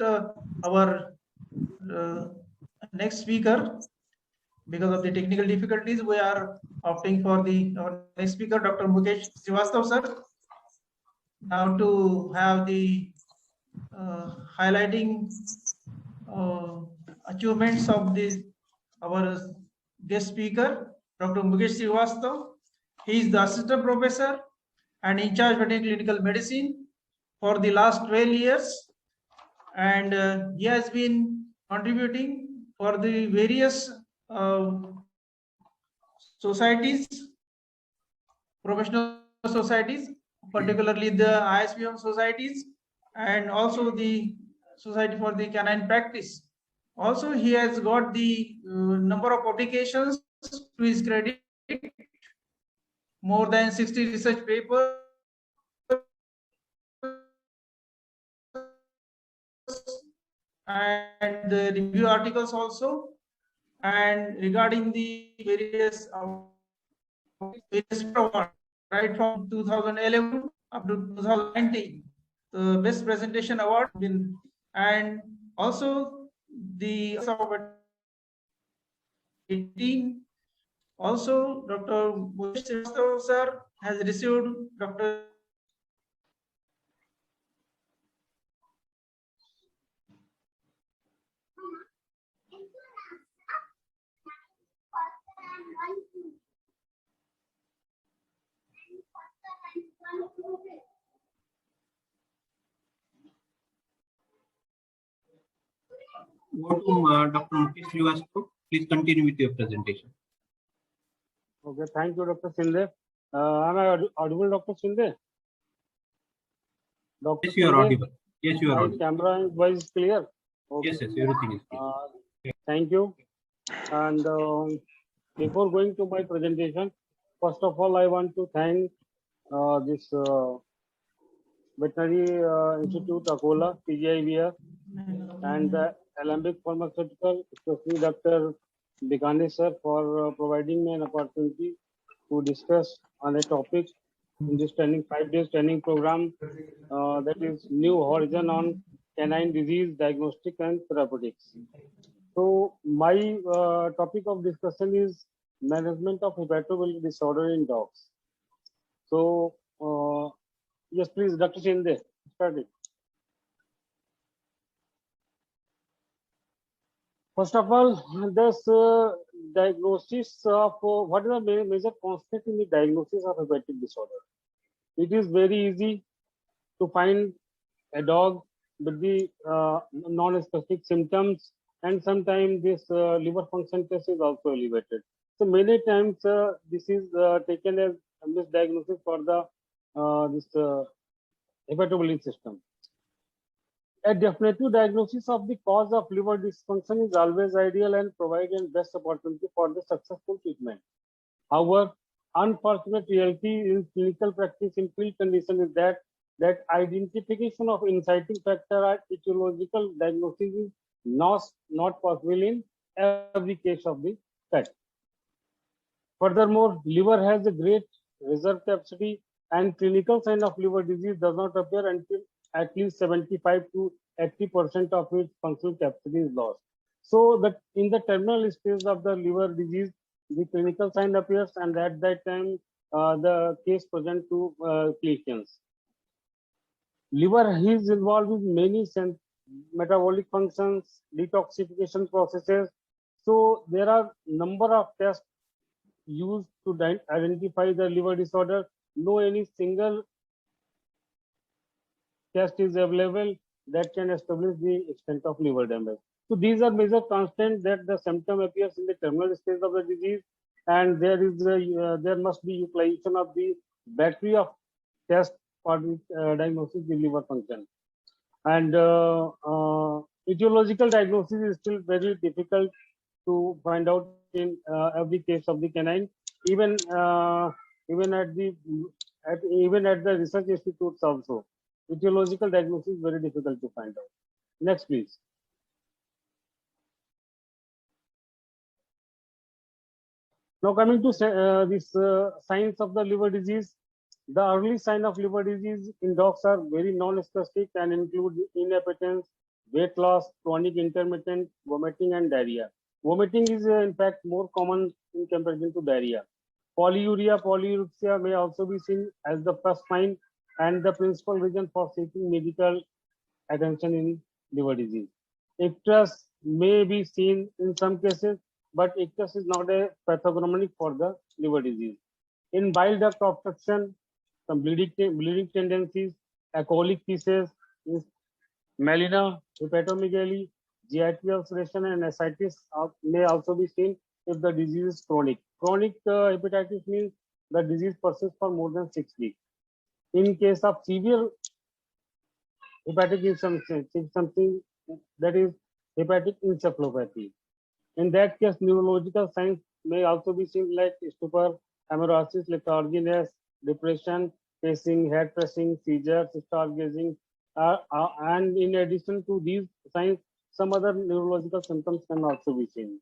our next speaker. Because of the technical difficulties, we are opting for our next speaker, Dr. Mukesh Srivastava, sir. Now to have the highlighting achievements of our guest speaker, Dr. Mukesh Srivastava. He is the assistant professor and in charge of clinical medicine for the last 12 years, and he has been contributing for the various societies, professional societies, particularly the ISBM societies, and also the Society for the Canine Practice. Also, he has got the number of publications to his credit, more than 60 research papers, and the review articles also. And regarding the various awards, right from 2011 up to 2019, the best presentation award been, and also the 18. Also, Dr. Mukesh Srivastava sir has received Dr. Welcome, Dr. Mukesh Srivastava. Please continue with your presentation. Okay, thank you, Dr. Shinde. Am I audible, Dr. Shinde? Dr. Yes, you are audible. Yes, you are audible. Camera and voice clear? Okay. Yes, everything is clear. Thank you. And before going to my presentation, first of all, I want to thank this Veterinary Institute, Akola, PGIVR, and the Alembic Pharmaceutical, especially Dr. Bikane sir, for providing me an opportunity to discuss on a topic in this 5 days training program that is New Horizon on Canine Disease Diagnostic and Therapeutics. So my topic of discussion is management of hepatobiliary disorder in dogs. So yes, please, Dr. Shinde, start it. First of all, this diagnosis of what is the major constant in the diagnosis of hepatic disorder? It is very easy to find a dog with the non-specific symptoms, and sometimes this liver function test is also elevated. So many times this is taken as a misdiagnosis for the this hepatobiliary system. A definitive diagnosis of the cause of liver dysfunction is always ideal and provides the best opportunity for the successful treatment. However, unfortunate reality in clinical practice in field condition is that identification of inciting factor or etiological diagnosis is not possible in every case of the pet. Furthermore, liver has a great reserve capacity, and clinical sign of liver disease does not appear until at least 75 to 80% of its functional capacity is lost. So that in the terminal stage of the liver disease, the clinical sign appears, and at that time the case present to clinicians. Liver is involved with many metabolic functions, detoxification processes. So there are number of tests used to identify the liver disorder. No any single test is available that can establish the extent of liver damage. So these are major constants that the symptom appears in the terminal stage of the disease, and there must be utilization of the battery of tests for the diagnosis of the liver function. And etiological diagnosis is still very difficult to find out in every case of the canine, even at the research institutes also. Etiological diagnosis is very difficult to find out. Next, please. Now coming to this signs of the liver disease. The early sign of liver disease in dogs are very non-specific and include inappetence, weight loss, chronic intermittent vomiting, and diarrhea. Vomiting is in fact more common in comparison to diarrhea. Polyuria, polyurexia may also be seen as the first sign and the principal reason for seeking medical attention in liver disease. Ictus may be seen in some cases, but ictus is not a pathognomonic for the liver disease. In bile duct obstruction, some bleeding tendencies, alcoholic feces, melena, hepatomegaly, GIT ulceration, and ascites may also be seen if the disease is chronic. Chronic hepatitis means the disease persists for more than 6 weeks. In case of severe hepatic something that is hepatic encephalopathy. In that case, neurological signs may also be seen like stupor, amaurosis, letharginess, depression, pacing, head pressing, seizures, stargazing, and in addition to these signs, some other neurological symptoms can also be seen.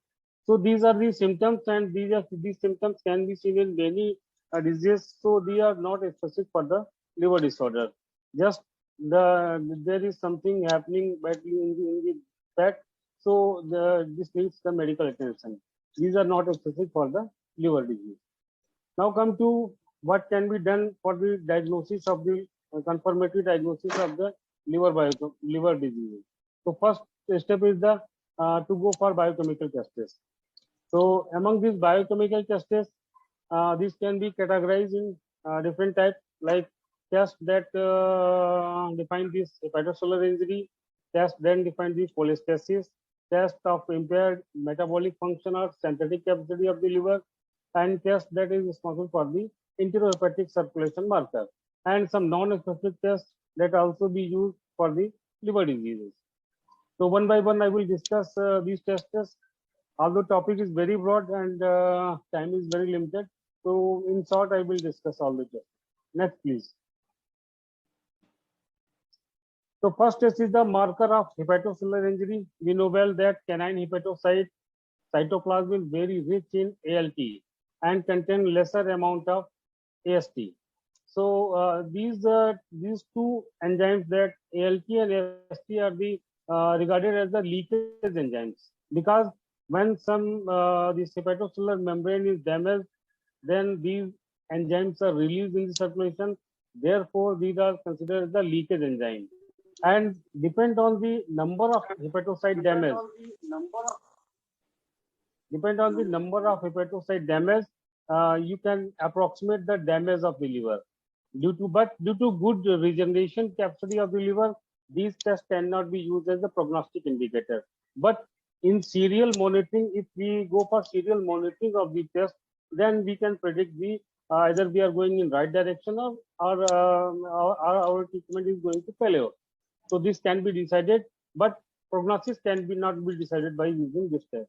So these are the symptoms, and these symptoms can be seen in many diseases. So they are not specific for the liver disorder. Just there is something happening badly in the fat, so this needs the medical attention. These are not specific for the liver disease. Now come to what can be done for the diagnosis of the confirmatory diagnosis of the liver disease. So first step is the to go for biochemical tests. So among these biochemical tests, these can be categorized in different types, like tests that define this hepatocellular injury, tests then define the cholestasis, test of impaired metabolic function or synthetic capacity of the liver, and test that is responsible for the enterohepatic circulation marker, and some non-specific tests that also be used for the liver diseases. So one by one, I will discuss these tests. Although topic is very broad and time is very limited, so in short, I will discuss all the tests. Next, please. So first test is the marker of hepatocellular injury. We know well that canine hepatocyte cytoplasm is very rich in ALT and contain lesser amount of AST. So these two enzymes, that ALT and AST, are the regarded as the leakage enzymes, because when some this hepatocellular membrane is damaged, then these enzymes are released in the circulation. Therefore, these are considered as the leakage enzyme, and depend on the number of hepatocyte damage. Depend on the number of hepatocyte damage, you can approximate the damage of the liver. Due to good regeneration capacity of the liver, these tests cannot be used as a prognostic indicator. But in serial monitoring, if we go for serial monitoring of the test, then we can predict the either we are going in right direction or our treatment is going to failure. So this can be decided, but prognosis can be not be decided by using this test.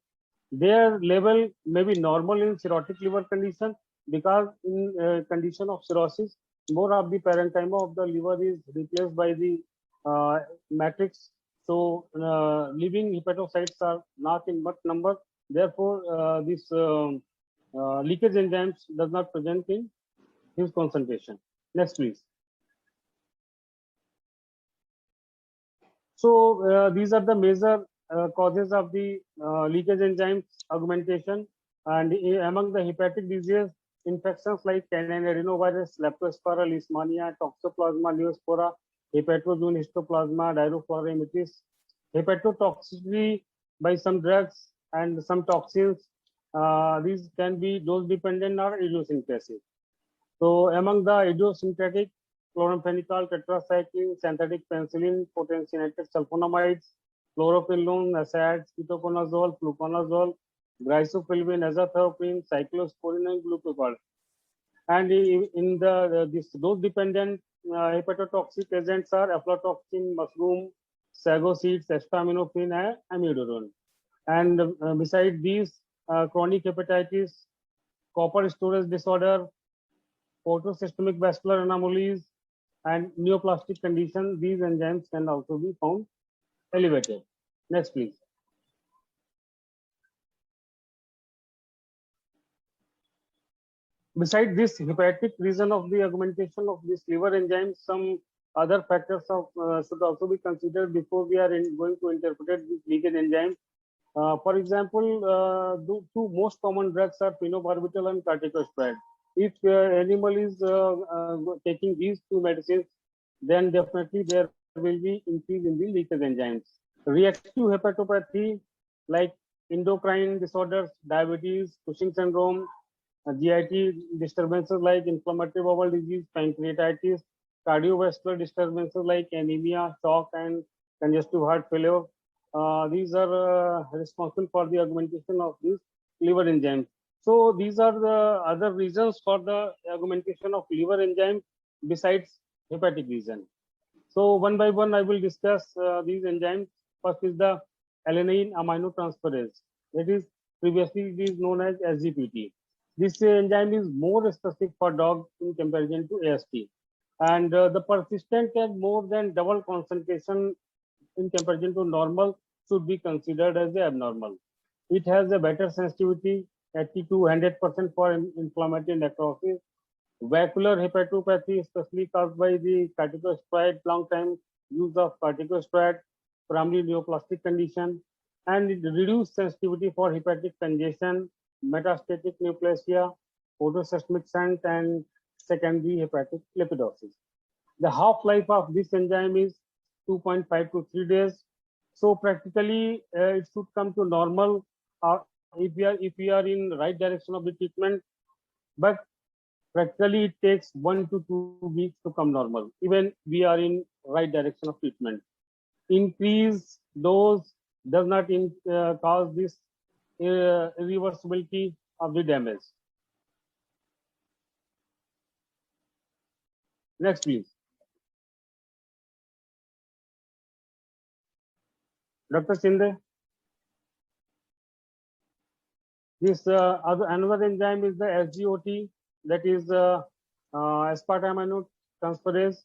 Their level may be normal in cirrhotic liver condition, because in condition of cirrhosis, more of the parenchyma of the liver is replaced by the matrix. So living hepatocytes are not in much number. Therefore, this leakage enzymes does not present in huge concentration. Next, please. So these are the major causes of the leakage enzymes augmentation, and among the hepatic diseases, infections like canine adenovirus, leptospira, leishmania, toxoplasma neospora, hepatozoon histoplasma, dirofluoramitis, hepatotoxicity by some drugs and some toxins. These can be dose dependent or idiosyncratic. So among the idiosyncratic, chloramphenicol, tetracycline, synthetic penicillin, potentionated sulfonamides, chloroquine, NSAIDs, ketoconazole, fluconazole, glycophyllene, azathioprine, cyclosporin, and glucopal. And in this dose-dependent hepatotoxic agents are aflatoxin, mushroom, sago seeds, acetaminophen, and amiodarone. And beside these, chronic hepatitis, copper storage disorder, photosystemic vascular anomalies, and neoplastic condition, these enzymes can also be found elevated. Next, please. Besides this hepatic reason of the augmentation of this liver enzymes, some other factors should also be considered before we are going to interpret this leakage enzyme. For example, the two most common drugs are phenobarbital and corticosteroid. If animal is taking these two medicines, then definitely there will be increase in the leakage enzymes. Reactive hepatopathy like endocrine disorders, diabetes, Cushing syndrome, GIT disturbances like inflammatory bowel disease, pancreatitis, cardiovascular disturbances like anemia, shock, and congestive heart failure. These are responsible for the augmentation of these liver enzymes. So these are the other reasons for the augmentation of liver enzymes besides hepatic reason. So one by one, I will discuss these enzymes. First is the alanine aminotransferase. That is previously it is known as SGPT. This enzyme is more specific for dogs in comparison to AST. And the persistent and more than double concentration in comparison to normal should be considered as abnormal. It has a better sensitivity, 80 to 100% for inflammatory necrosis. Vascular hepatopathy, especially caused by the corticosteroid, long time use of corticosteroid, primary neoplastic condition, and it reduced sensitivity for hepatic congestion, metastatic neoplasia, photosystemic shunt, and secondary hepatic lipidosis. The half-life of this enzyme is 2.5 to 3 days. So practically, it should come to normal if we are in right direction of the treatment. But practically, it takes 1 to 2 weeks to come normal. Even we are in right direction of treatment. Increase dose does not cause this irreversibility of the damage. Next, please. Dr. Shinde. This another enzyme is the SGOT, that is aspartate aminotransferase.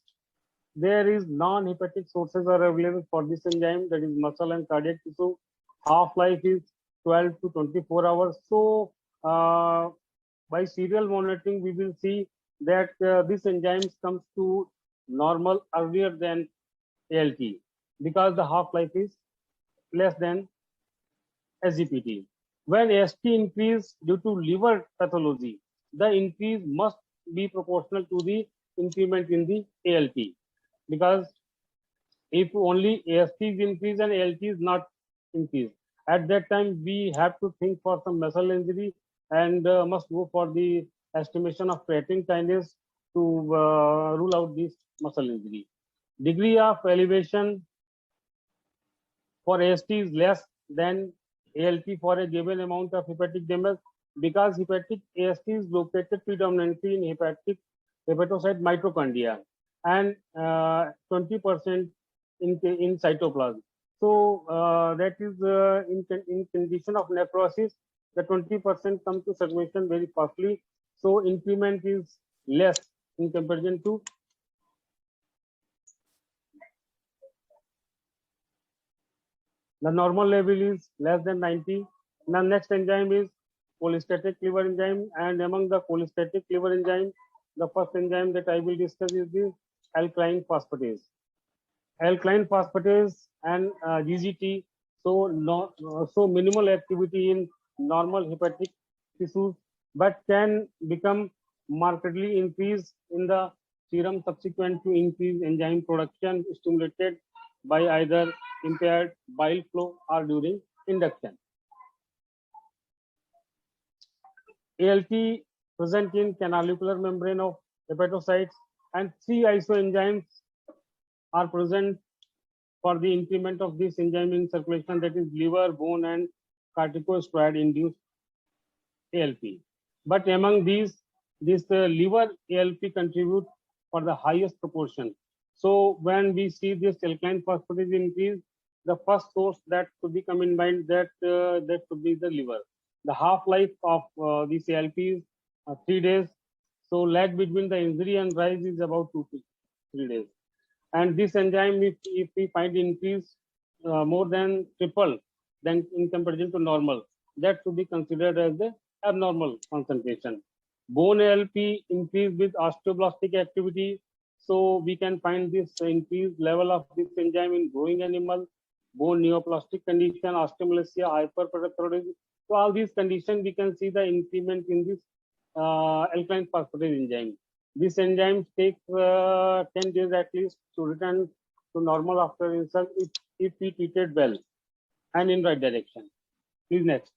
There is non-hepatic sources are available for this enzyme, that is muscle and cardiac tissue. Half-life is 12 to 24 hours. So by serial monitoring, we will see that this enzyme comes to normal earlier than ALT because the half-life is less than SGPT. When AST increase due to liver pathology, the increase must be proportional to the increment in the ALT. Because if only AST is increased and ALT is not increased, at that time we have to think for some muscle injury and must go for the estimation of creatine kinase to rule out this muscle injury. Degree of elevation for AST is less than ALT for a given amount of hepatic damage because hepatic AST is located predominantly in hepatocyte mitochondria and 20% in cytoplasm. So that is in condition of necrosis, the 20% come to circulation very fastly. So increment is less in comparison to the normal level is less than 90. The next enzyme is cholestatic liver enzyme, and among the cholestatic liver enzyme, the first enzyme that I will discuss is the alkaline phosphatase. Alkaline phosphatase and GGT so minimal activity in normal hepatic tissues, but can become markedly increased in the serum subsequent to increased enzyme production stimulated by either impaired bile flow or during induction. ALT present in canalicular membrane of hepatocytes, and 3 isoenzymes are present for the increment of this enzyme in circulation, that is liver, bone, and corticosteroid induced ALP. But among these, this liver ALP contribute for the highest proportion. So when we see this alkaline phosphatase increase, the first source that should be come in mind that should be the liver. The half-life of these ALP is 3 days. So lag between the injury and rise is about 2 to 3 days. And this enzyme, if we find increase more than triple than in comparison to normal, that should be considered as the abnormal concentration. Bone ALP increase with osteoblastic activity, So we can find this increased level of this enzyme in growing animal, bone neoplastic condition, osteomalacia, hyperparathyroidism. So all these conditions, we can see the increment in this alkaline phosphatase enzyme. This enzyme takes 10 days at least to return to normal after insult if we treated well and in right direction. Please next.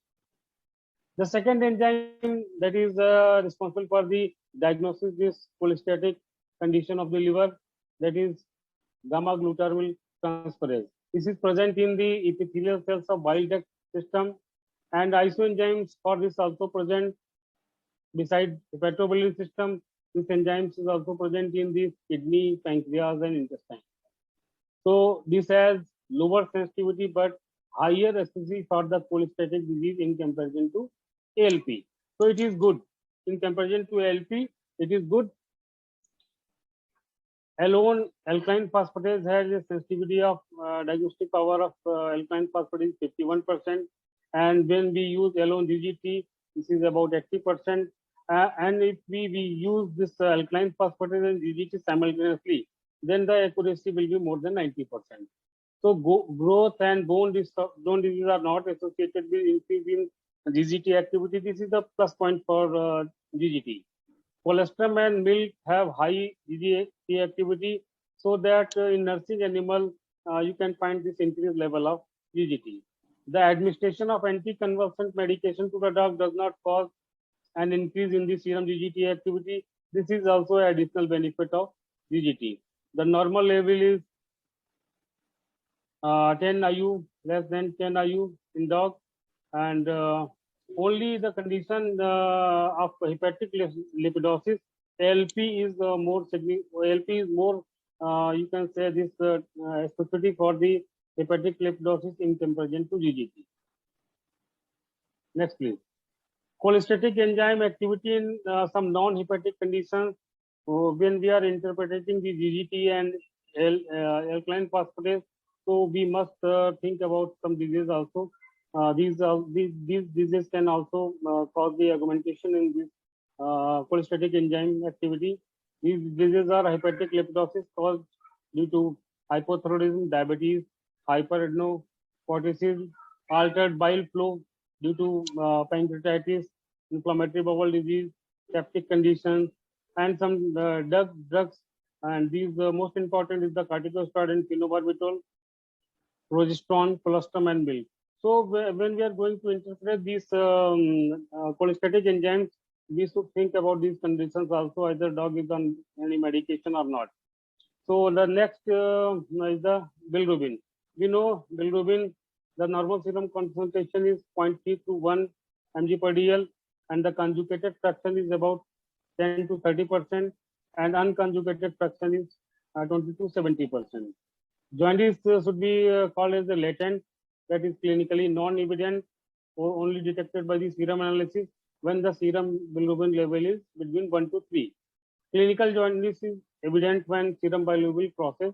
The second enzyme that is responsible for the diagnosis this cholestatic condition of the liver, that is gamma glutamyl transferase. This is present in the epithelial cells of bile duct system, and isoenzymes for this also present beside hepatobiliary system. This enzymes is also present in the kidney, pancreas, and intestine. So this has lower sensitivity but higher SSC for the cholestatic disease in comparison to ALP. So it is good in comparison to ALP. It is good. Alone, alkaline phosphatase has a sensitivity of diagnostic power of alkaline phosphatase 51%, and when we use alone GGT, this is about 80%. And if we use this alkaline phosphatase and GGT simultaneously, then the accuracy will be more than 90%. So growth and bone disease are not associated with increase in GGT activity. This is the plus point for GGT. Colostrum and milk have high GGT activity, so that in nursing animal you can find this increased level of GGT. The administration of anticonvulsant medication to the dog does not cause an increase in the serum GGT activity. This is also an additional benefit of GGT. The normal level is 10 IU, less than 10 IU in dog, and only the condition of hepatic lipidosis, ALP is more ALP is more you can say this specificity for the hepatic lipidosis in comparison to GGT. Next, please. Cholestatic enzyme activity in some non-hepatic conditions. When we are interpreting the GGT and alkaline phosphatase, so we must think about some diseases also. These diseases can also cause the augmentation in this cholestatic enzyme activity. These diseases are hepatic lipidosis caused due to hypothyroidism, diabetes, hyperadenocorticism, altered bile flow due to pancreatitis, inflammatory bowel disease, septic conditions, and some drugs. And these most important is the corticosteroid and phenobarbital, progesterone, colostrum, and milk. So when we are going to interpret these cholestatic enzymes, we should think about these conditions also, either dog is on any medication or not. So the next is the bilirubin. We know bilirubin, the normal serum concentration is 0.3 to 1 mg per dl, and the conjugated fraction is about 10 to 30%, and unconjugated fraction is 20 to 70%. Jaundice should be called as the latent, that is clinically non-evident or only detected by the serum analysis when the serum bilirubin level is between 1 to 3. Clinical jaundice is evident when serum bilirubin crosses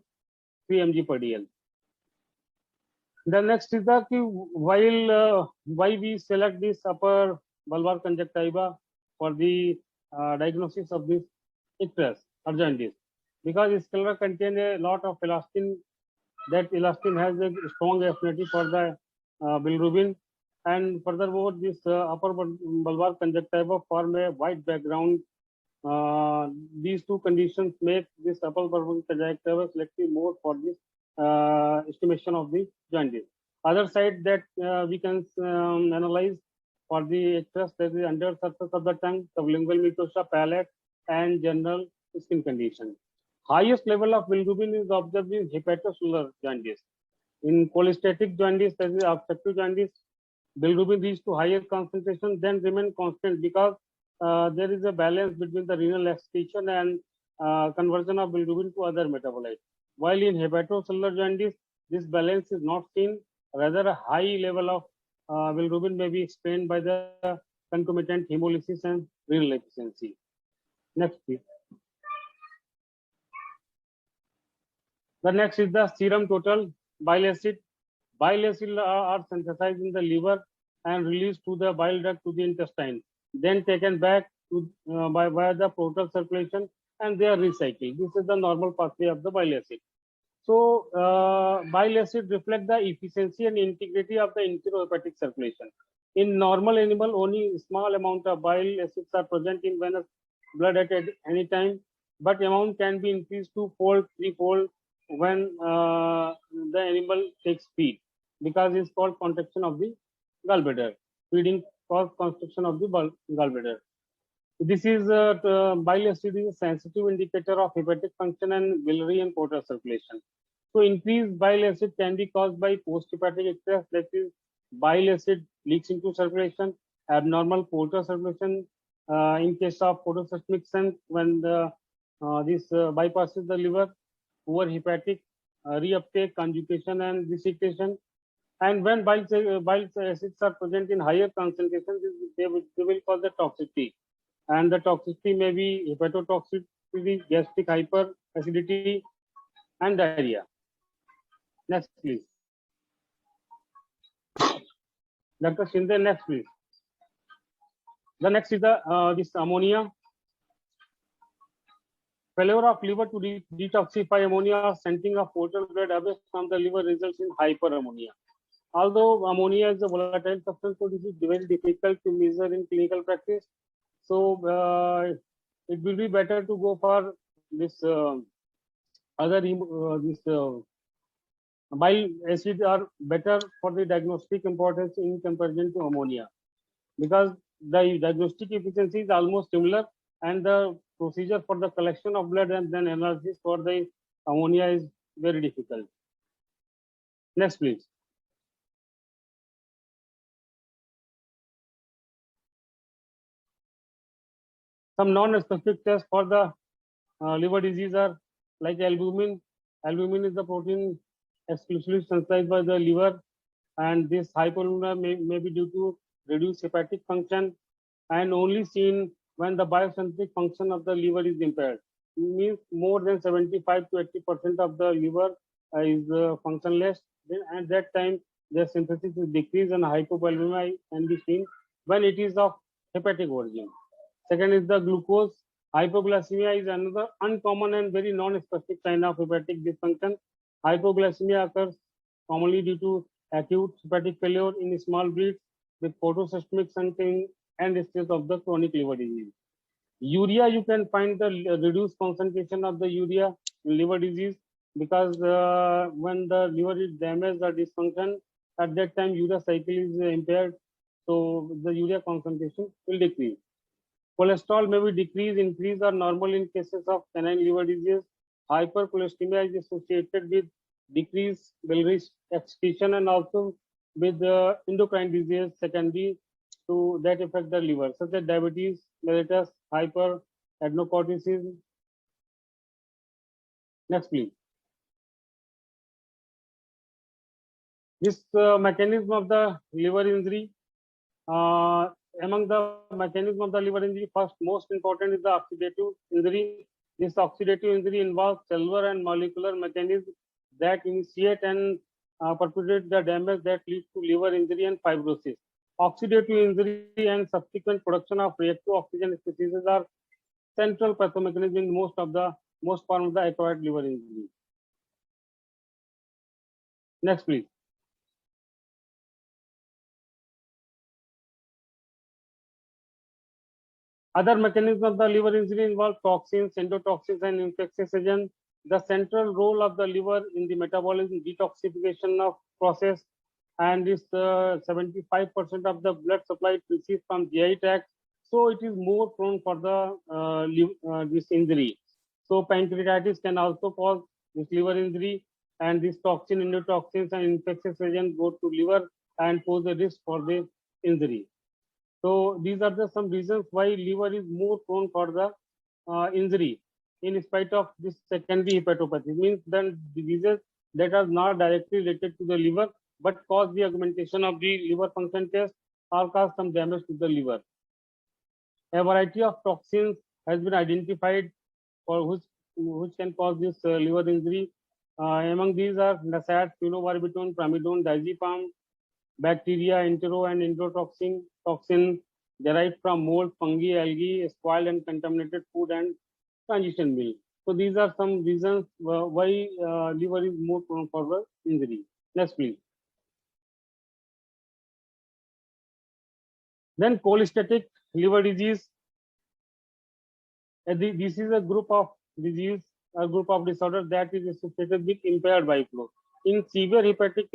3 mg per dl. The next is that while why we select this upper bulbar conjunctiva for the diagnosis of this icterus or jaundice, because sclera contain a lot of elastin. That elastin has a strong affinity for the bilirubin, and furthermore, this upper bulbar conjunctiva form a white background. These two conditions make this upper bulbar conjunctiva selective more for this estimation of the jaundice. Other side that we can analyze for the icterus, that is under surface of the tongue, sublingual mucosa, palate, and general skin condition. Highest level of bilirubin is observed in hepatocellular jaundice. In cholestatic jaundice, that is obstructive jaundice, bilirubin reaches to higher concentration, then remain constant because there is a balance between the renal excretion and conversion of bilirubin to other metabolites. While in hepatocellular jaundice, this balance is not seen. Rather, a high level of bilirubin may be explained by the concomitant hemolysis and renal efficiency. Next, please. The next is the serum total bile acid. Bile acid are synthesized in the liver and released to the bile duct to the intestine, then taken back to via the portal circulation and they are recycled. This is the normal pathway of the bile acid. So bile acid reflect the efficiency and integrity of the enterohepatic circulation. In normal animal, only small amount of bile acids are present in venous blood at any time, but amount can be increased twofold, threefold when the animal takes feed, because it's called contraction of the gallbladder. Feeding cause constriction of the gallbladder. This is bile acid is a sensitive indicator of hepatic function and biliary and portal circulation. So increased bile acid can be caused by post-hepatic excess, that is, bile acid leaks into circulation, abnormal portal circulation in case of photosystemic sense when this bypasses the liver, poor hepatic reuptake, conjugation, and desiccation. And when bile acids are present in higher concentrations, they will cause the toxicity. And the toxicity may be hepatotoxicity, gastric hyperacidity, and diarrhea. Next, please. Dr. Shinde, next, please. The next is the this ammonia. Failure of liver to detoxify ammonia or sending of portal blood away from the liver results in hyperammonia. Although ammonia is a volatile substance, so this is very difficult to measure in clinical practice. So it will be better to go for this bile acid are better for the diagnostic importance in comparison to ammonia, because the diagnostic efficiency is almost similar, and the procedure for the collection of blood and then analysis for the ammonia is very difficult. Next, please. Some non-specific tests for the liver disease are like albumin. Albumin is the protein exclusively synthesized by the liver, and this hypoalbuminemia may be due to reduced hepatic function and only seen when the biosynthetic function of the liver is impaired. It means more than 75 to 80% of the liver is functionless. Then at that time, the synthesis is decreased and hypoalbuminemia can be seen when it is of hepatic origin. Second is the glucose. Hypoglycemia is another uncommon and very non-specific sign of hepatic dysfunction. Hypoglycemia occurs commonly due to acute hepatic failure in small breeds with photosystemic symptoms and stage of the chronic liver disease. Urea, you can find the reduced concentration of the urea in liver disease, because when the liver is damaged or dysfunction, at that time urea cycle is impaired, so the urea concentration will decrease. Cholesterol may be decreased, increase, or normal in cases of canine liver disease. Hypercholesteremia is associated with decreased biliary excretion and also with endocrine disease secondary to that affect the liver, such as diabetes, mellitus, hyperadenocorticism. Next, please. This mechanism of the liver injury. Among the mechanism of the liver injury, first most important is the oxidative injury. This oxidative injury involves cellular and molecular mechanisms that initiate and perpetuate the damage that leads to liver injury and fibrosis. Oxidative injury and subsequent production of reactive oxygen species are central pathomechanism in most form of the acquired liver injury. Next, please. Other mechanisms of the liver injury involve toxins, endotoxins, and infectious agents. The central role of the liver in the metabolism detoxification of process, and is 75% of the blood supply receives from GI tract. So it is more prone for the this injury. So pancreatitis can also cause this liver injury, and this toxin, endotoxins, and infectious agents go to liver and pose a risk for the injury. So these are the some reasons why liver is more prone for the injury in spite of this secondary hepatopathy. Means then diseases that are not directly related to the liver but cause the augmentation of the liver function test or cause some damage to the liver. A variety of toxins has been identified for which can cause this liver injury. Among these are NSAIDs, phenobarbital, primidone, diazepam, bacteria, entero and endotoxin, toxin derived from mold, fungi, algae, spoiled and contaminated food, and transition meal. So these are some reasons why liver is more prone for the injury. Next, please. Then cholestatic liver disease. This is a group of disease, a group of disorder that is associated with impaired bile flow. In severe hepatic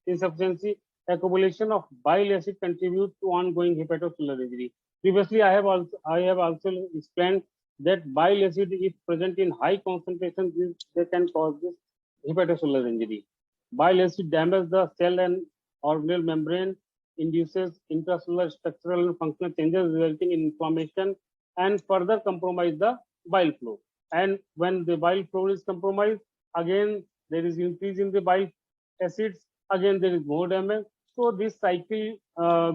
insufficiency, accumulation of bile acid contributes to ongoing hepatocellular injury. Previously, I have also explained that bile acid, if present in high concentration, they can cause this hepatocellular injury. Bile acid damages the cell and organelle membrane, induces intracellular structural and functional changes resulting in inflammation and further compromise the bile flow. And when the bile flow is compromised, again there is increase in the bile acids, again there is more damage. So this cycle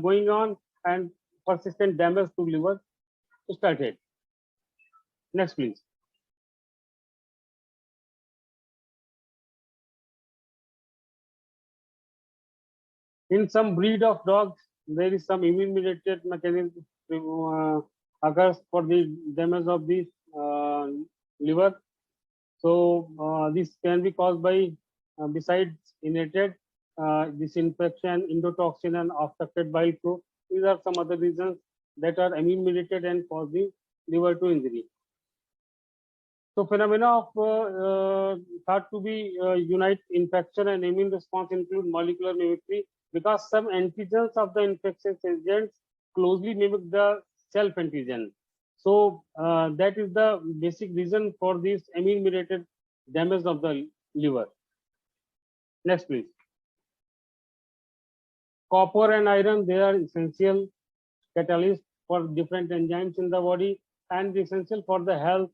going on and persistent damage to liver started. Next, please. In some breed of dogs, there is some immune-mediated mechanism occurs for the damage of the liver. So this can be caused by, besides inherited disinfection, endotoxin, and obstructed bile flow. These are some other reasons that are immune-mediated and cause the liver to injury. So phenomena of thought to be unite infection and immune response include molecular mimicry, because some antigens of the infectious agents closely mimic the self-antigen. So that is the basic reason for this immune-mediated damage of the liver. Next, please. Copper and iron, they are essential catalysts for different enzymes in the body and essential for the health.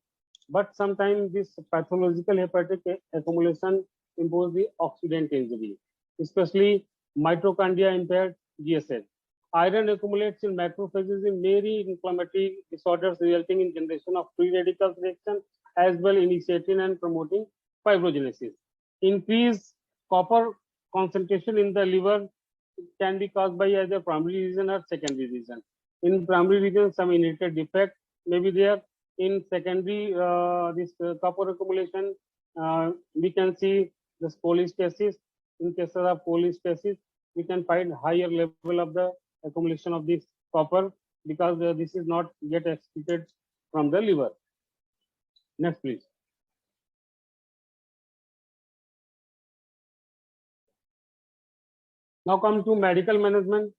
But sometimes this pathological hepatic accumulation imposes the oxidant injury, especially mitochondria impaired GSH. Iron accumulates in macrophages in many inflammatory disorders, resulting in generation of free radical reaction, as well initiating and promoting fibrogenesis. Increased copper concentration in the liver can be caused by either primary reason or secondary reason. In primary reason, some inherited defect may be there. In secondary, this copper accumulation, we can see this cholestasis. In cases of cholestasis, we can find higher level of the accumulation of this copper because this is not yet excreted from the liver. Next, please. Now come to medical management.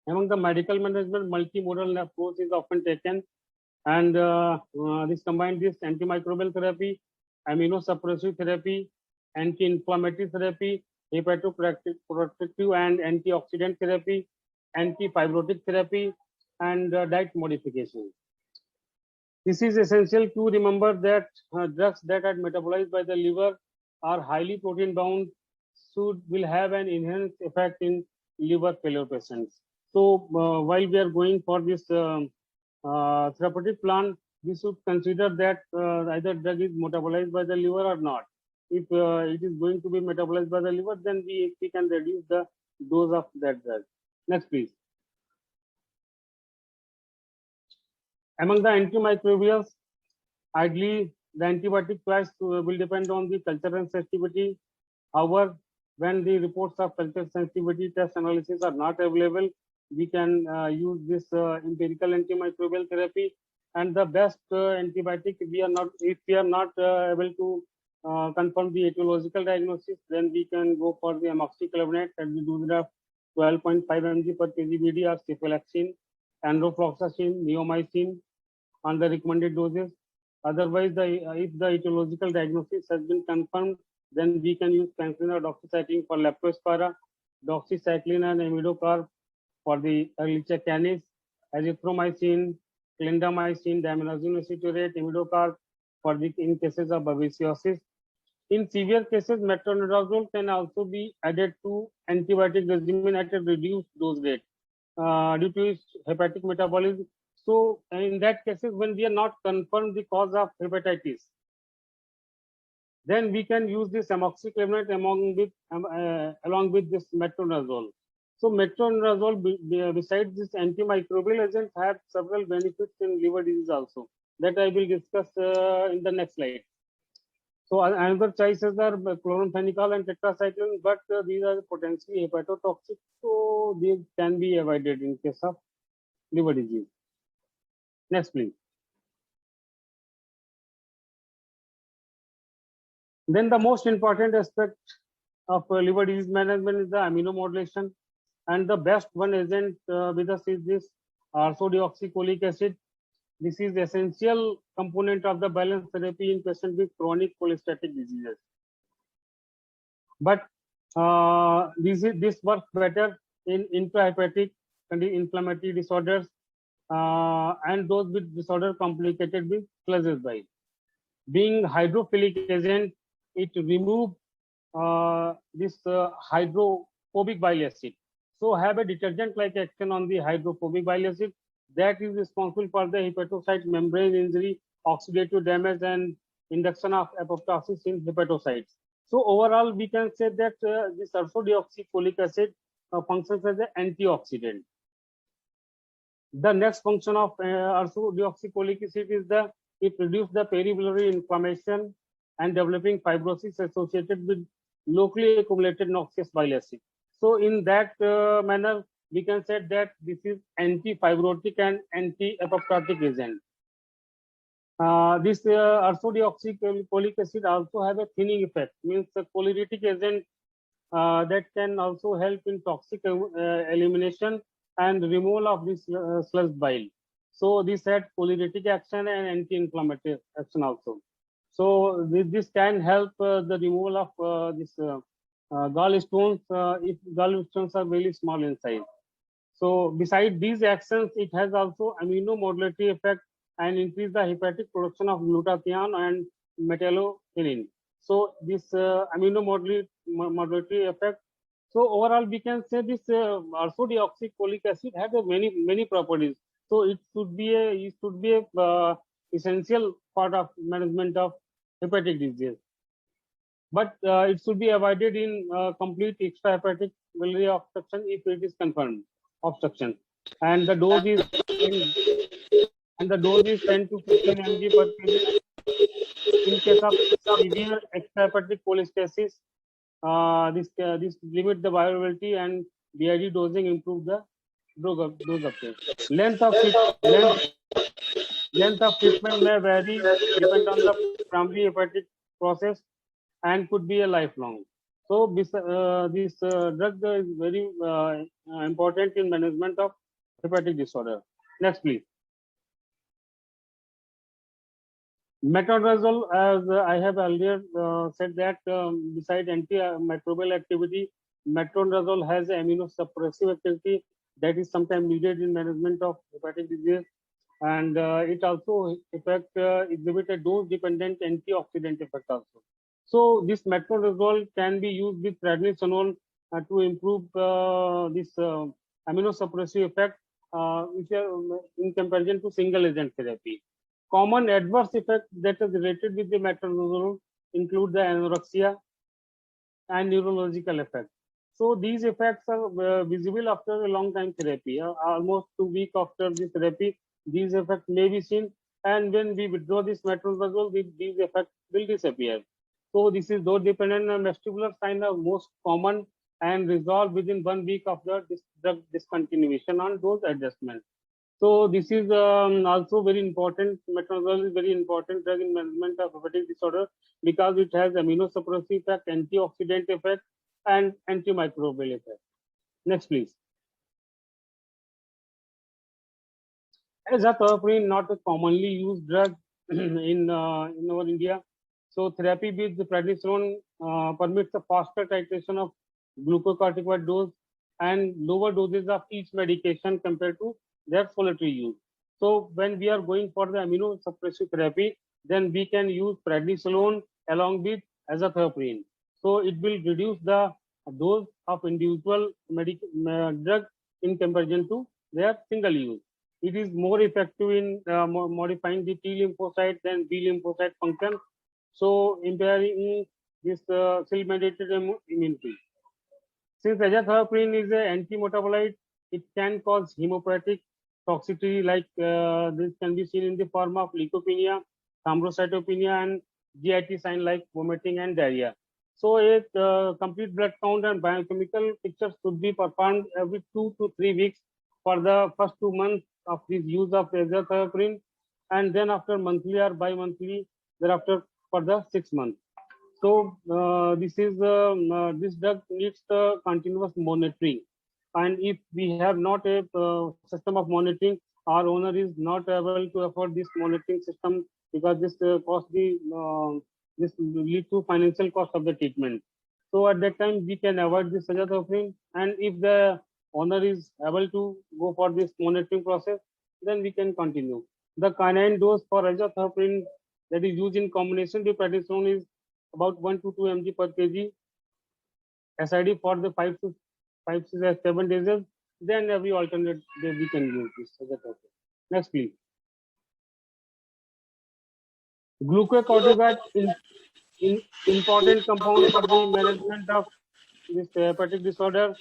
Among the medical management, multimodal approach is often taken, and this combines this antimicrobial therapy, immunosuppressive therapy, anti-inflammatory therapy, hepatoprotective and antioxidant therapy, anti-fibrotic therapy, and diet modification. This is essential to remember that drugs that are metabolized by the liver are highly protein bound, will have an enhanced effect in liver failure patients. So while we are going for this therapeutic plan, we should consider that either drug is metabolized by the liver or not. If it is going to be metabolized by the liver, then we can reduce the dose of that drug. Next, please. Among the antimicrobials, ideally the antibiotic choice will depend on the culture and sensitivity. However, when the reports of culture sensitivity test analysis are not available, we can use this empirical antimicrobial therapy. And the best antibiotic, if we are not able to confirm the etiological diagnosis, then we can go for the amoxicillin at the dosage of 12.5 mg per kg BD or cephalexin, androfloxacin, neomycin on the recommended doses. Otherwise, if the etiological diagnosis has been confirmed, then we can use penicillin or doxycycline for leptospira, doxycycline and imidocarb for the Ehrlichia canis, azithromycin, clindamycin, diaminoxidine acetate, imidocarb for the in cases of babesiosis. In severe cases, metronidazole can also be added to antibiotic regimen at a reduced dose rate due to its hepatic metabolism. So in that cases, when we are not confirmed the cause of hepatitis, then we can use this amoxicillin along with this metronidazole. So metronidazole, besides this antimicrobial agent, have several benefits in liver disease also. that I will discuss in the next slide. So another choices are chloramphenicol and tetracycline, but these are potentially hepatotoxic, so these can be avoided in case of liver disease. Next, please. Then the most important aspect of liver disease management is the immunomodulation, and the best one agent with us is this ursodeoxycholic acid. This is essential component of the balance therapy in patients with chronic cholestatic diseases. But this works better in intrahepatic inflammatory disorders and those with disorder complicated with Slush's bile. Being hydrophilic agent, it removes this hydrophobic bile acid. So have a detergent-like action on the hydrophobic bile acid that is responsible for the hepatocyte membrane injury, oxidative damage, and induction of apoptosis in hepatocytes. So overall, we can say that this ursodeoxycholic acid functions as an antioxidant. The next function of ursodeoxycholic acid is it reduces the peribiliary inflammation and developing fibrosis associated with locally accumulated noxious bile acid. So in that manner, we can say that this is anti-fibrotic and anti-apoptotic agent. This ursodeoxycholic acid also have a thinning effect, means a choleretic agent that can also help in toxic elimination and removal of this slush bile. So this had choleretic action and anti-inflammatory action also. So this can help the removal of this gallstones if gallstones are very small in size. So besides these actions, it has also immunomodulatory effect and increase the hepatic production of glutathione and metallothionein. So this immunomodulatory effect. So overall, we can say this ursodeoxycholic acid has many properties. So it should be a essential part of management of hepatic disease. But it should be avoided in complete extrahepatic biliary obstruction if it is confirmed obstruction, and the dose is 10 to 15 mg per kg. In case of severe extrahepatic cholestasis, this limit the bioavailability, and BID dosing improve the dose uptake. Length of treatment may vary depend on the primary hepatic process and could be a lifelong. So this drug is very important in management of hepatic disorder. Next, please. Metronidazole, as I have earlier said that beside antimicrobial activity, metronidazole has immunosuppressive activity that is sometimes needed in management of hepatic disease, and it also exhibit a dose-dependent antioxidant effect also. So this metronidazole can be used with prednisolone to improve this immunosuppressive effect which are in comparison to single agent therapy. Common adverse effects that are related with the metronidazole include the anorexia and neurological effects. So these effects are visible after a long time therapy, almost 2 weeks after the therapy. These effects may be seen, and when we withdraw this metronidazole, these effects will disappear. So this is dose dependent, and vestibular signs are most common and resolve within 1 week of the drug discontinuation on dose adjustment. So this is also very important. Metronidazole is very important drug in management of hepatic disorder because it has immunosuppressive effect, antioxidant effect, and antimicrobial effect. Next, please. Azathioprine, not a commonly used drug in our India. So therapy with the prednisolone permits a faster titration of glucocorticoid dose and lower doses of each medication compared to their solitary use. So when we are going for the immunosuppressive therapy, then we can use prednisolone along with azathioprine. So it will reduce the dose of individual drug in comparison to their single use. It is more effective in modifying the T lymphocyte than B lymphocyte function, so impairing this cell-mediated immunity. Since azathioprine is an anti-metabolite, it can cause hemopathetic toxicity like this can be seen in the form of leukopenia, thrombocytopenia, and GIT sign like vomiting and diarrhea. So a complete blood count and biochemical pictures should be performed every 2 to 3 weeks for the first 2 months of this use of azathioprine, and then after monthly or bi-monthly thereafter for the 6 months. So this drug needs the continuous monitoring, and if we have not a system of monitoring, our owner is not able to afford this monitoring system, because this this lead to financial cost of the treatment. So at that time we can avoid this azathioprine, and if the owner is able to go for this monitoring process, then we can continue. The canine dose for azathioprine that is used in combination with prednisone is about 1 to 2 mg per kg SID for the 5 to 7 days. Then every alternate day we can use this. Next, please. Glucocorticoid in important compound for the management of this hepatic disorder.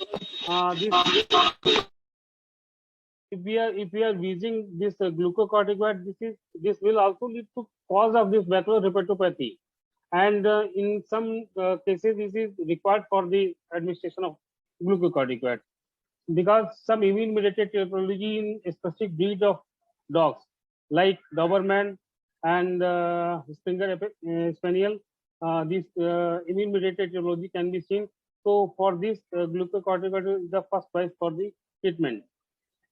If we are using this glucocorticoid, this will also lead to cause of this vascular hepatopathy, and in some cases this is required for the administration of glucocorticoid, because some immune mediated etiology in a specific breed of dogs like Doberman and Springer Spaniel, this immune mediated etiology can be seen. So for this, glucocorticoid is the first choice for the treatment.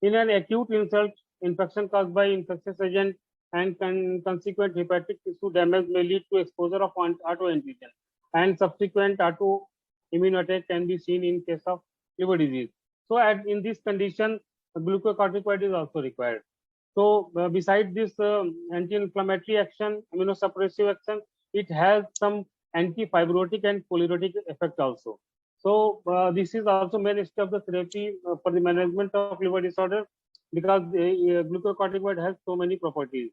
In an acute insult, infection caused by infectious agent and consequent hepatic tissue damage may lead to exposure of autoantigen, and subsequent autoimmune attack can be seen in case of liver disease. So in this condition, glucocorticoid is also required. So besides this anti-inflammatory action, immunosuppressive action, it has some anti-fibrotic and polyuretic effect also. So this is also main step of the therapy for the management of liver disorder, because glucocorticoid has so many properties.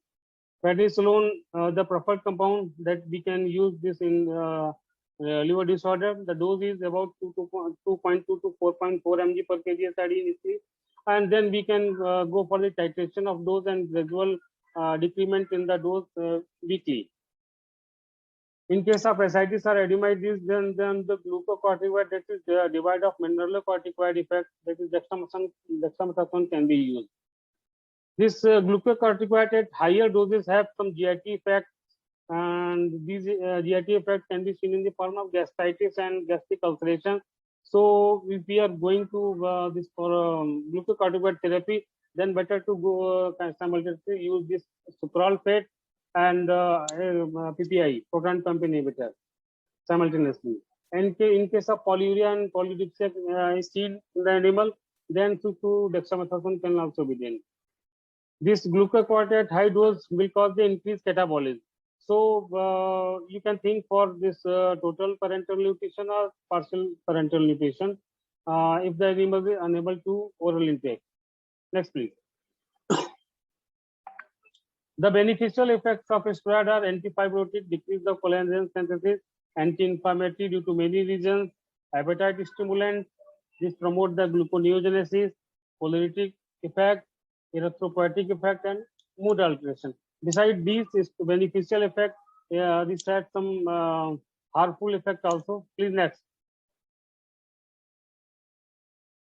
Prednisolone, the preferred compound that we can use this in liver disorder. The dose is about 2.2 to 4.4 mg per kg SID, and then we can go for the titration of dose and gradual decrement in the dose weekly. In case of ascites or adenitis, then the glucocorticoid that is devoid of mineralocorticoid effect, that is dexamethasone can be used. This glucocorticoid at higher doses have some GIT effects, and these GIT effects can be seen in the form of gastritis and gastric ulceration. So if we are going to this for glucocorticoid therapy, then better to go simultaneously use this sucralfate and PPI, proton pump inhibitor, simultaneously. And in case of polyuria and polydipsia is seen in the animal, then dexamethasone can also be done. This glucocorticoid at high dose will cause the increased catabolism. So you can think for this total parenteral nutrition or partial parenteral nutrition if the animal is unable to oral intake. Next, please. The beneficial effects of steroid are antifibrotic, decrease of collagen synthesis, anti-inflammatory due to many reasons, appetite stimulant. This promote the gluconeogenesis, polyuretic effect, erythropoietic effect, and mood alteration. Besides these beneficial effect, this has some harmful effect also. Please next.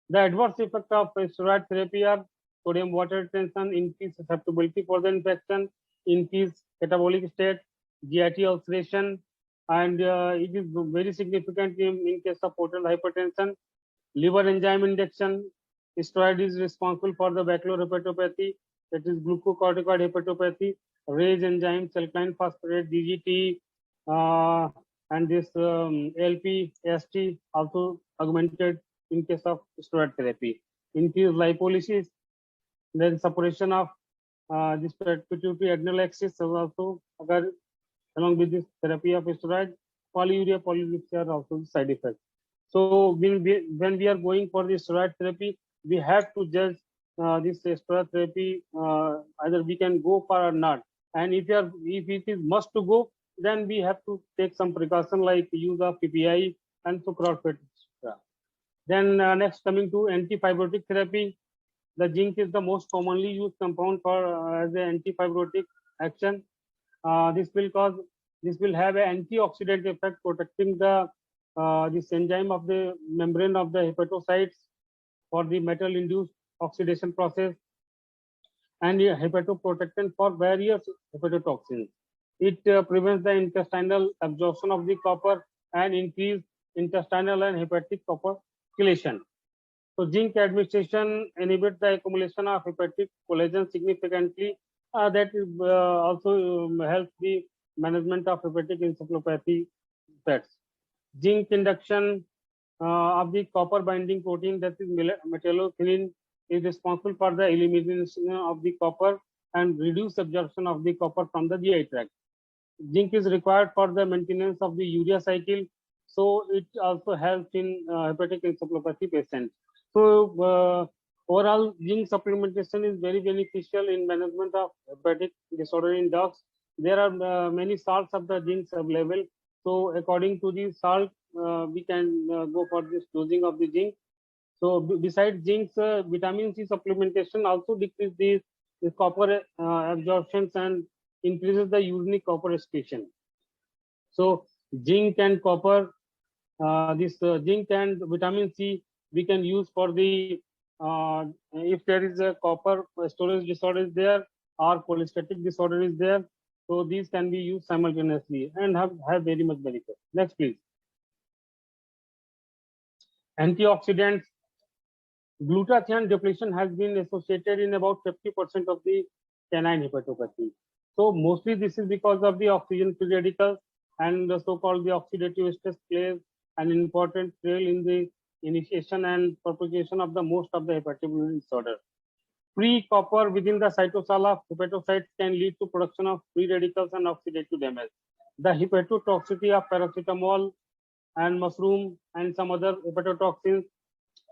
The adverse effect of steroid therapy are sodium water retention, increased susceptibility for the infection, increased catabolic state, GIT ulceration, and it is very significant in case of portal hypertension, liver enzyme induction. Steroid is responsible for the vascular hepatopathy, that is glucocorticoid hepatopathy, RAGE enzyme, alkaline phosphorate, DGT, and this ALP, AST also augmented in case of steroid therapy. Increased lipolysis, then separation of this pituitary adrenal axis also occur along with this therapy of steroid. Polyuria, polydipsia are also side effects. So when we are going for the steroid therapy, we have to judge this steroid therapy either we can go for or not. And if it is must to go, then we have to take some precaution like use of PPI and sucralfate. Then next, coming to antifibrotic therapy. The zinc is the most commonly used compound for as an antifibrotic action. This will have an antioxidant effect, protecting the this enzyme of the membrane of the hepatocytes for the metal-induced oxidation process, and a hepatoprotectant for various hepatotoxins. It prevents the intestinal absorption of the copper and increase intestinal and hepatic copper chelation. So zinc administration inhibits the accumulation of hepatic collagen significantly. That also helps the management of hepatic encephalopathy effects. Zinc induction of the copper binding protein, that is metallothionein, is responsible for the elimination of the copper and reduced absorption of the copper from the GI tract. Zinc is required for the maintenance of the urea cycle, so it also helps in hepatic encephalopathy patients. So overall, zinc supplementation is very beneficial in management of hepatic disorder in dogs. There are many salts of the zinc available. So according to the salt, we can go for this dosing of the zinc. So besides zinc, vitamin C supplementation also decreases the copper absorptions and increases the urinary copper excretion. So zinc and copper, zinc and vitamin C we can use for the if there is a copper storage disorder is there or cholestatic disorder is there. So these can be used simultaneously and have very much benefit. Next, please. Antioxidants. Glutathione depletion has been associated in about 50% of the canine hepatopathy. So mostly this is because of the oxygen free radicals, and the so-called the oxidative stress plays an important role in the initiation and propagation of the most of the hepatic disorder. Free copper within the cytosol of hepatocytes can lead to production of free radicals and oxidative damage. The hepatotoxicity of paracetamol and mushroom and some other hepatotoxins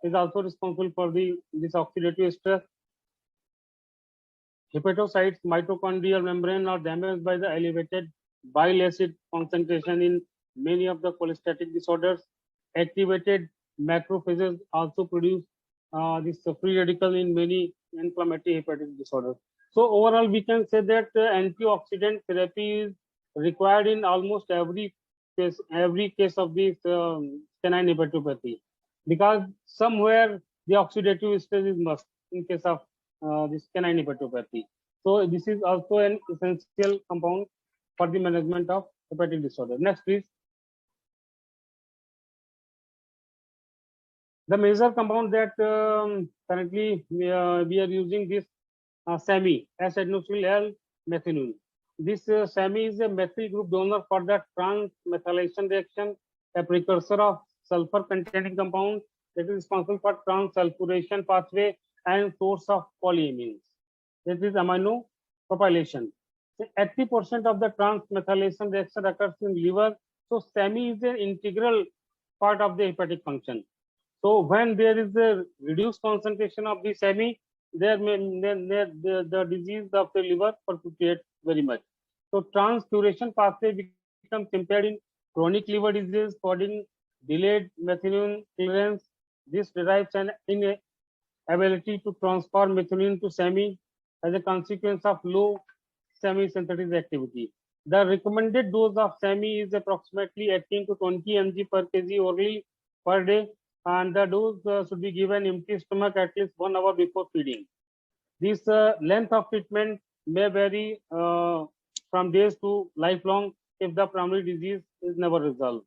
is also responsible for this oxidative stress. Hepatocytes mitochondrial membrane are damaged by the elevated bile acid concentration in many of the cholestatic disorders. Activated macrophages also produce this free radical in many inflammatory hepatic disorders. So overall, we can say that antioxidant therapy is required in almost every case of this canine hepatopathy, because somewhere the oxidative stress is must in case of this canine hepatopathy. So this is also an essential compound for the management of hepatic disorder. Next, please. The major compound that currently we are using this SAMe, S-adenosine This SAMe is a methyl group donor for the trans-methylation reaction, a precursor of sulfur-containing compound that is responsible for trans-sulfuration pathway and source of polyamines. That is amino propylation. So 80% of the trans-methylation reaction occurs in liver. So SAMe is an integral part of the hepatic function. So when there is a reduced concentration of the SAMe, the disease of the liver perpetuates very much. So transcuration pathway becomes impaired in chronic liver disease, causing delayed methionine clearance. This derives an inability to transfer methionine to SAMe as a consequence of low SAMe synthesis activity. The recommended dose of SAMe is approximately 18 to 20 mg per kg orally per day, and the dose should be given empty stomach at least 1 hour before feeding. This length of treatment may vary from days to lifelong if the primary disease is never resolved.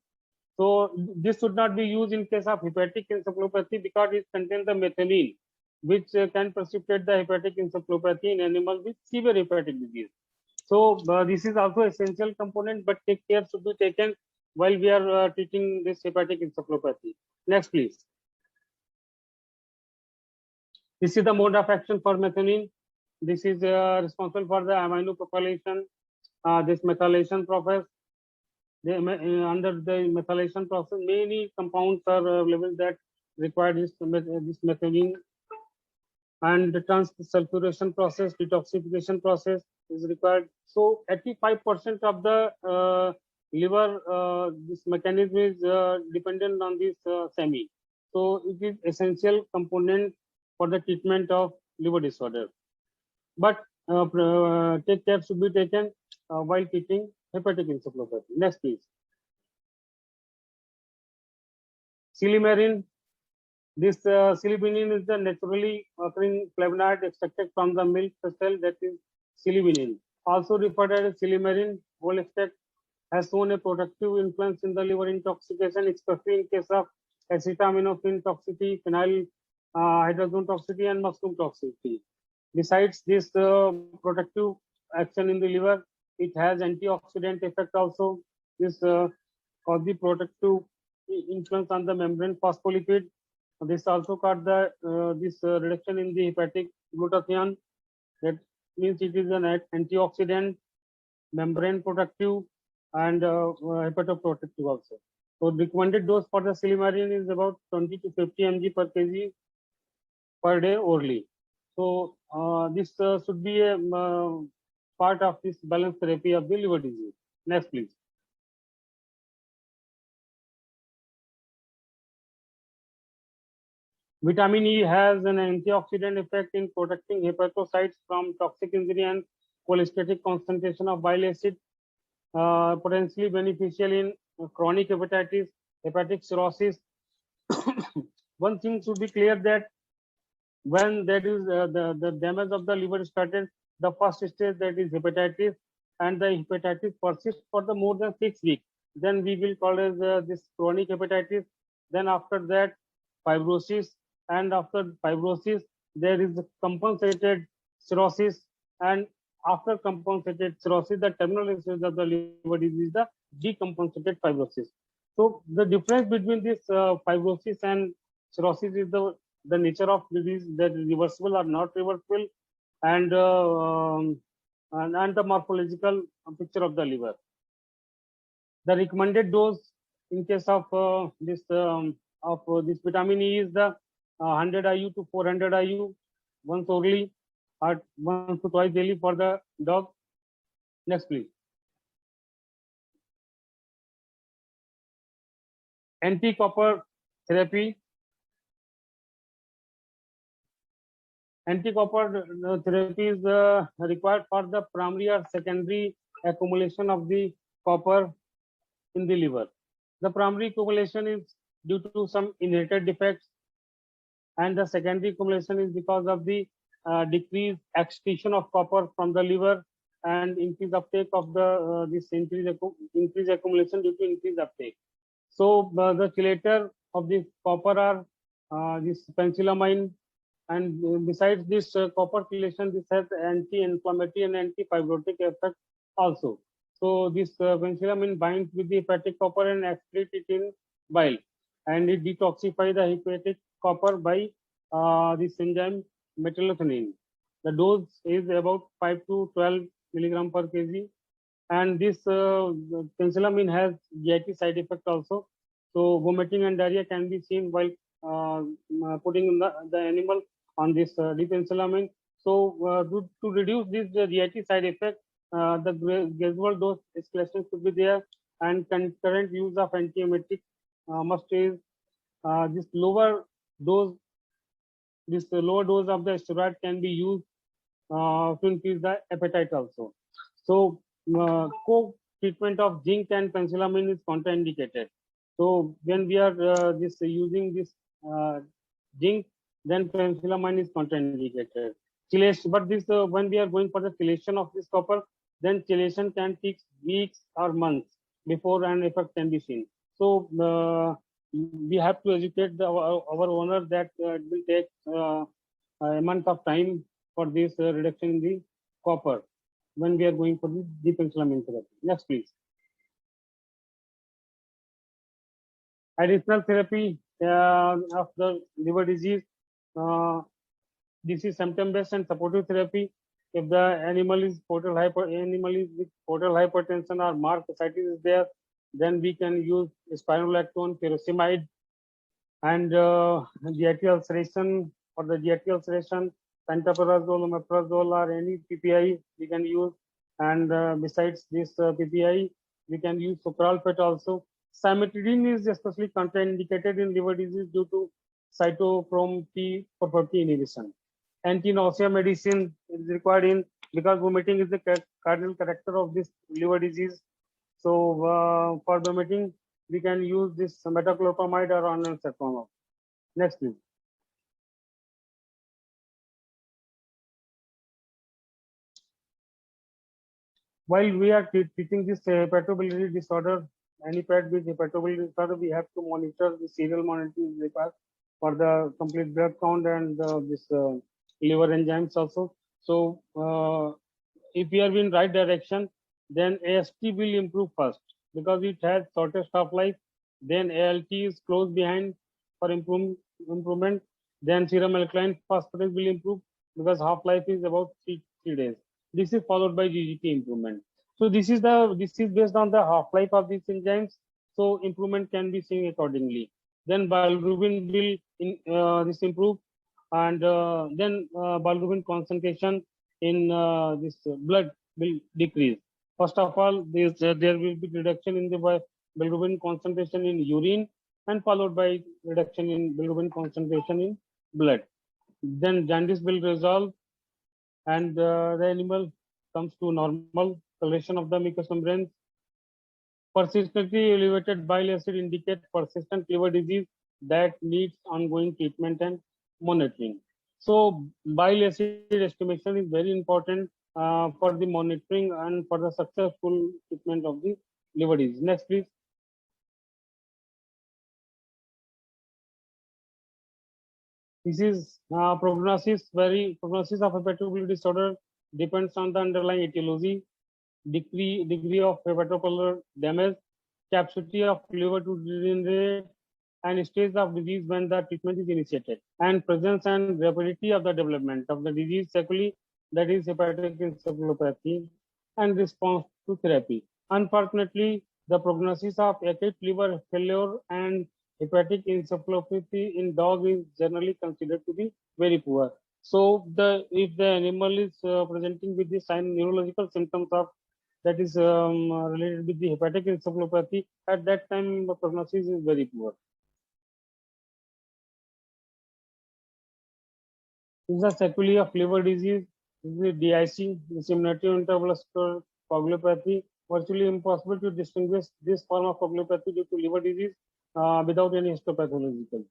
So this should not be used in case of hepatic encephalopathy because it contains the methionine, which can precipitate the hepatic encephalopathy in animals with severe hepatic disease. So this is also essential component, but take care should be taken while we are treating this hepatic encephalopathy. Next, please. This is the mode of action for methionine. This is responsible for the amino propylation, this methylation process. Under the methylation process, many compounds are available that require this methionine, and the transsulfuration process, detoxification process is required. So 85% of the liver, this mechanism is dependent on this SAMe. So it is essential component for the treatment of liver disorder. But take care should be taken while treating hepatic encephalopathy. Next, please. Silymarin. This silibinin is the naturally occurring flavonoid extracted from the milk crystal, that is silibinin. Also referred as silymarin, whole extract has shown a protective influence in the liver intoxication, especially in case of acetaminophen toxicity, phenyl hydrazone toxicity, and mushroom toxicity. Besides this protective action in the liver, it has antioxidant effect also. This cause the protective influence on the membrane phospholipid. This also caught the this reduction in the hepatic glutathione. That means it is an antioxidant, membrane protective, and hepatoprotective also. So recommended dose for the silymarin is about 20 to 50 mg per kg per day orally. So this should be a part of this balanced therapy of the liver disease. Next, please. Vitamin E has an antioxidant effect in protecting hepatocytes from toxic injury and cholestatic concentration of bile acid, potentially beneficial in chronic hepatitis, hepatic cirrhosis. One thing should be clear that when there is the damage of the liver started, the first stage, that is hepatitis, and the hepatitis persists for the more than 6 weeks, then we will call as this chronic hepatitis. Then after that, fibrosis, and after fibrosis there is compensated cirrhosis, and after compensated cirrhosis, the terminal stage of the liver disease is the decompensated fibrosis. So the difference between this fibrosis and cirrhosis is the nature of disease, that reversible or not reversible, and the morphological picture of the liver. The recommended dose in case of this vitamin E is the 100 IU to 400 IU once orally, or once to twice daily for the dog. Next, please. Anti-copper therapy. Anti-copper therapy is required for the primary or secondary accumulation of the copper in the liver. The primary accumulation is due to some inherited defects, and the secondary accumulation is because of the decreased excretion of copper from the liver and increased uptake of the this increased accumulation due to increased uptake. So the chelator of this copper are this penicillamine, and besides this copper chelation, this has anti-inflammatory and anti-fibrotic effect also. So this penicillamine binds with the hepatic copper and excretes it in bile, and it detoxifies the hepatic copper by this enzyme metallothionein. The dose is about 5 to 12 milligram per kg, and this penicillamine has GIT side effect also. So vomiting and diarrhea can be seen while putting the animal on this penicillamine. So to reduce this GIT side effect, the gradual dose escalation should be there, and concurrent use of antiemetic must is this lower dose of the steroid can be used to increase the appetite also. So co-treatment of zinc and penicillamine is contraindicated. So when we are using this zinc, then penicillamine is contraindicated. Chelation, but this when we are going for the chelation of this copper, then chelation can take weeks or months before an effect can be seen. So we have to educate our owner that it will take a month of time for this reduction in the copper when we are going for the penicillamine therapy. Next, please. Additional therapy of the liver disease. This is symptom-based and supportive therapy. If the animal is with portal hypertension or marked ascites is there, then we can use spironolactone, furosemide, and GIT ulceration. For the GIT ulceration, pantoprazole, omeprazole, or any PPI we can use. And besides this PPI, we can use sucralfate also. Cimetidine is especially contraindicated in liver disease due to cytochrome P450 inhibition. Anti-nausea medicine is required in, because vomiting is the cardinal character of this liver disease. So for vomiting, we can use this metoclopramide or ondansetron. Next, please. While we are treating this hepatobiliary disorder, any pet with hepatobiliary disorder, we have to monitor the serial monitoring is required for the complete blood count and this liver enzymes also. So if we are in right direction, then AST will improve first because it has shortest half-life. Then ALT is close behind for improvement. Then serum alkaline phosphatase will improve because half-life is about three days. This is followed by GGT improvement. So this is based on the half-life of these enzymes. So improvement can be seen accordingly. Then bilirubin will this improve, and then bilirubin concentration in this blood will decrease. First of all, there will be reduction in the bilirubin concentration in urine, and followed by reduction in bilirubin concentration in blood. Then jaundice will resolve, and the animal comes to normal coloration of the mucous membranes. Persistently elevated bile acid indicate persistent liver disease that needs ongoing treatment and monitoring. So bile acid estimation is very important for the monitoring and for the successful treatment of the liver disease. Next, please. This is prognosis of hepatobiliary disorder depends on the underlying etiology, degree of hepatocellular damage, capacity of liver to regenerate, and stage of disease when the treatment is initiated, and presence and rapidity of the development of the disease sequelae, that is hepatic encephalopathy, and response to therapy. Unfortunately, the prognosis of acute liver failure and hepatic encephalopathy in dog is generally considered to be very poor. So if the animal is presenting with the neurological symptoms of that is related with the hepatic encephalopathy, at that time the prognosis is very poor. These are sequelae of liver disease. This is DIC, disseminative intravascular coagulopathy. Virtually impossible to distinguish this form of coagulopathy due to liver disease without any histopathological.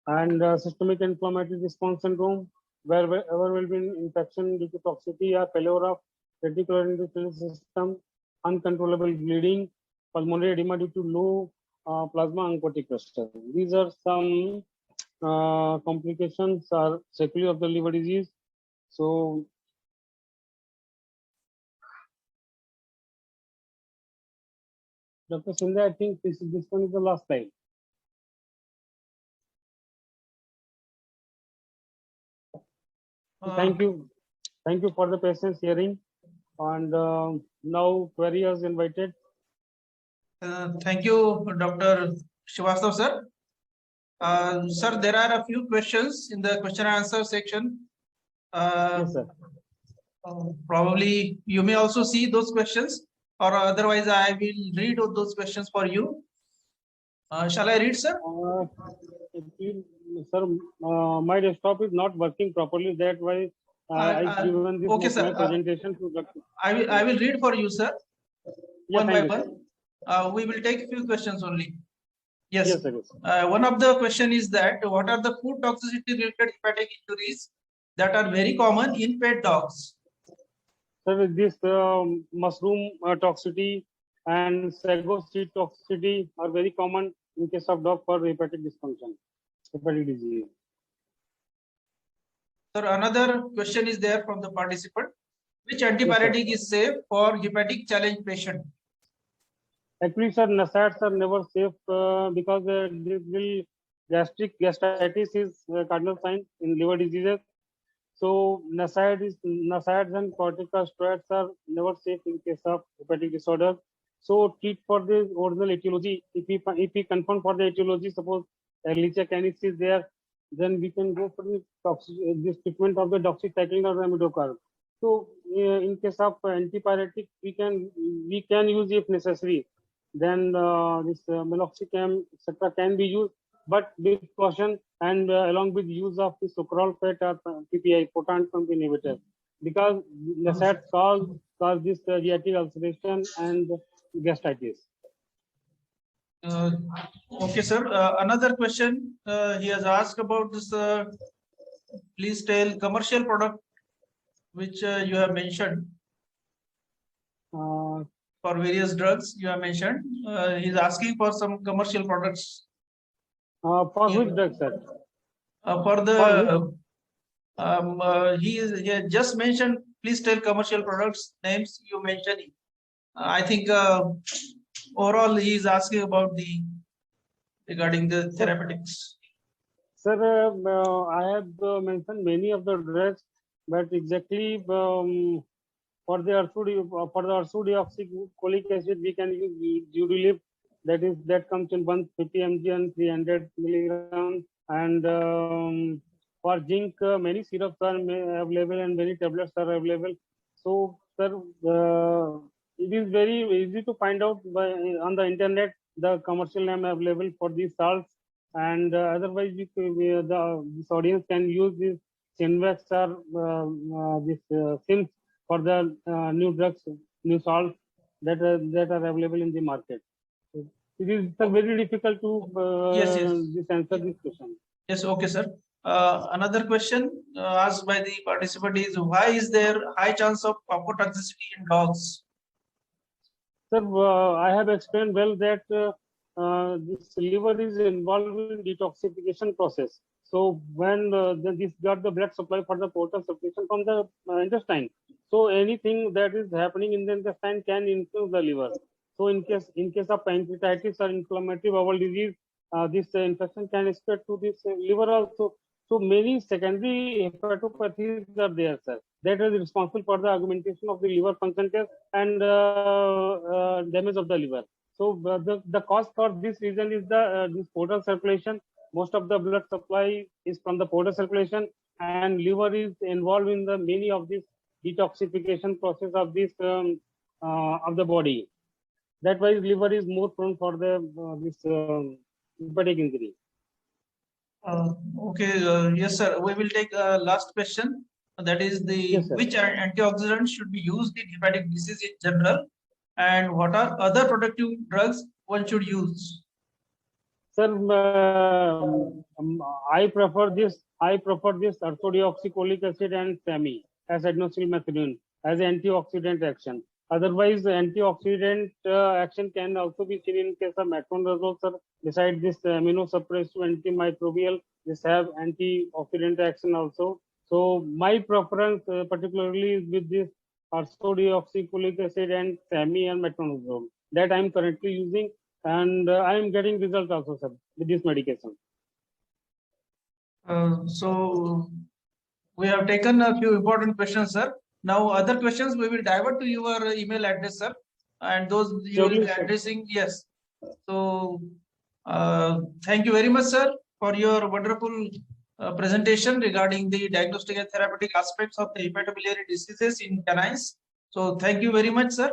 And systemic inflammatory response syndrome, where will be infection due to toxicity or failure of reticular endothelial system, uncontrollable bleeding, pulmonary edema due to low plasma oncotic cluster. These are some complications or sequelae of the liver disease. So Dr. Sindha, I think this one is the last slide. Thank you for the patience hearing, and now query is invited. Thank you, Dr. Srivastava, sir. Sir, there are a few questions in the question and answer section. Yes, sir. Probably you may also see those questions, or otherwise I will read those questions for you. Shall I read, sir? Sir, my desktop is not working properly. That's why I've given this okay, sir. presentation to Dr. I will read for you, sir. Yeah, one by one. We will take a few questions only. Yes. Yes, sir. One of the question is that what are the food toxicity related hepatic injuries that are very common in pet dogs? Sir, this mushroom toxicity and sago seed toxicity are very common in case of dog for hepatic dysfunction, hepatic disease. Sir, another question is there from the participant. Which antibiotic is safe for hepatic challenge patient? Actually, sir, NSAIDs are never safe because gastritis is cardinal sign in liver diseases. So NSAIDs and corticosteroids are never safe in case of hepatic disorder. So treat for the original etiology. If we confirm for the etiology, suppose Ehrlichia canis is there, then we can go for this treatment of the doxycycline or ramidocarb. So in case of antipyretic, we can use if necessary. Then this meloxicam, etc., can be used. but with caution and along with use of the sucralfate or PPI, proton pump inhibitor, because NSAIDs cause this GI ulceration and gastritis. Okay, sir. Another question he has asked about this. Please tell commercial product which you have mentioned Uh, for various drugs you have mentioned. He's asking for some commercial products for which drug, sir? for the. He has just mentioned. Please tell commercial products names you mentioned. I think overall he is asking about the regarding the therapeutics. Sir, I have mentioned many of the drugs, but exactly for the ursodeoxycholic acid, we can use Udilip. That comes in 150 mg and 300 milligrams. And for zinc, many syrups are available and many tablets are available. So, sir, it is very easy to find out on the internet the commercial name available for these salts. And otherwise, this audience can use this Sinvex or this Sims for the new drugs, new salts that are available in the market. It is very difficult to Yes. answer this question. Yes, okay, sir. Another question asked by the participant is, why is there high chance of apotoxicity in dogs? Sir, I have explained well that this liver is involved in detoxification process. So when this got the blood supply for the portal circulation from the intestine, so anything that is happening in the intestine can influence the liver. So in case of pancreatitis or inflammatory bowel disease, this infection can spread to this liver also. So many secondary hepatopathies are there, sir. That is responsible for the augmentation of the liver function test and damage of the liver. So the cause for this reason is the this portal circulation. Most of the blood supply is from the portal circulation, and liver is involved in the many of this detoxification process of this of the body. That why liver is more prone for the this hepatic injury. Okay, yes, sir. We will take last question. That is the Yes, sir. which antioxidants should be used in hepatic disease in general, and what are other protective drugs one should use? Sir, I prefer this ursodeoxycholic acid and SAMI as adenosylmethylene as antioxidant action. Otherwise, antioxidant action can also be seen in case of metronidazole, sir. Besides this immunosuppressive antimicrobial, this have antioxidant action also. So my preference particularly is with this ursodeoxycholic acid and SAMI and metronidazole that I am currently using, and I am getting results also, sir, with this medication. So we have taken a few important questions, sir. Now other questions we will divert to your email address, sir, and those you will be Surely, sir. addressing. Yes. So thank you very much, sir, for your wonderful presentation regarding the diagnostic and therapeutic aspects of the hepatobiliary diseases in canines. So thank you very much, sir.